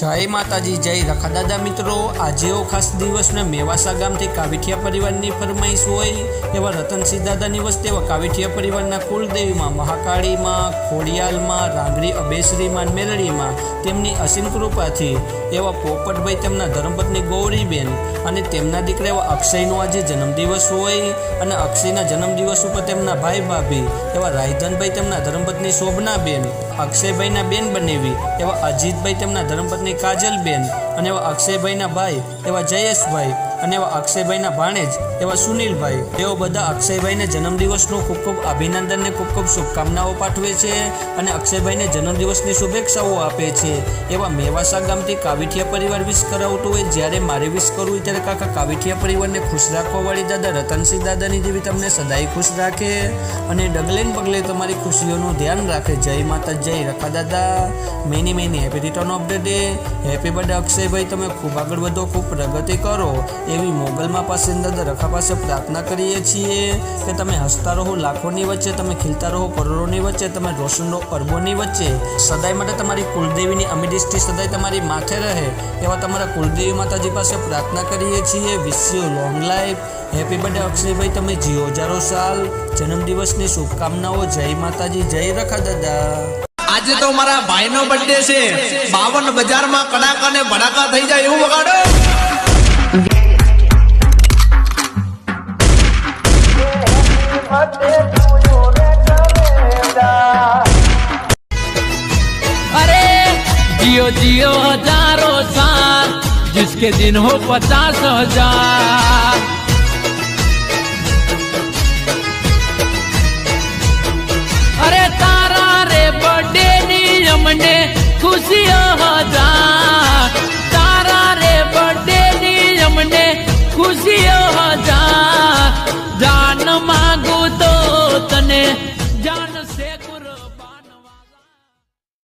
जय माताजी जय रखादादा मित्रों आज एवो खास दिवस ने मेवासा गामथी कावीठिया परिवारनी फरमाईश होय एवा रतनसिंह दादानी वस्ती एवा कावीठिया परिवारना कुलदेवी मां महाकाળી मां खोडियाल मां रांगड़ी अबेसरी मां मेलड़ी मां तेमनी असीम कृपाथी एवा पोपटभाई तेमना धर्मपत्नी गौरीबेन अने तेमना दीकरा एवा अक्षयनो आजे जन्मदिवस होय अने अक्षयना जन्मदिवस उपर तेमना भाई भाभी एवा रायधनभाई तेमना धर्मपत्नी शोभनाबेन अक्षयभाईना बेन बनेवी एवा अजीतभाई तेमना धर्मपत्नी काजलबेन अने एवा अक्षयभाईना भाई एवा जयेशभाई अने एवा अक्षयभाईना भाणेज एवा सुनीलभाई एवा बधा अक्षयभाईने जन्मदिवसनो खूब खूब अभिनंदन ने खूब खूब शुभकामनाओं पाठवे छे अने अक्षयभाईने जन्मदिवसनी शुभेच्छाओ आपे छे। एवा मेवासा गामथी कावीठिया परिवार विश करावतो होय ज्यारे मारे विश करवुं त्यारे काका कावीठिया परिवारने खुश राखवावाળી दादा रतनसिंह दादानी देवी तमने सदाय खुश राखे अने डगले ने पगले तमारी खुशीओनुं ध्यान राखे। जय माता जय रखा दादा many many happy returns of the day happy birthday अक्षयभाई तमे खूब आगळ वधो खूब प्रगति करो एवी मोगलमा पासे दादा रखा पासे प्रार्थना करीए छीए के तमे हसता रहो लाखोनी वच्चे तमे खिलता रहो करोड़ोनी वच्चे तमे रोशन रहो अरबोनी वच्चे सदाय माटे तमारी कुलदेवीनी अमी दृष्टि सदाय तमारी माथे रहे एवा तमारा कुलदेवी माताजी पासे प्रार्थना करीए छीए। Wish you long life happy birthday अक्षयभाई तमे जीओ हजारों साल जन्मदिवसनी शुभकामनाओं। जय माताजी जय रखा दादा। आज तो मारा भाई नो बर्थडे छे 52 बजार में कड़ाका ने भड़ाका थई जाय एवुं वगाड़ो। अरे जियो जियो हजारों साल जिसके दिन हो 50,000। अरे तारा रे बर्थडे नी हमने खुशियां हजार।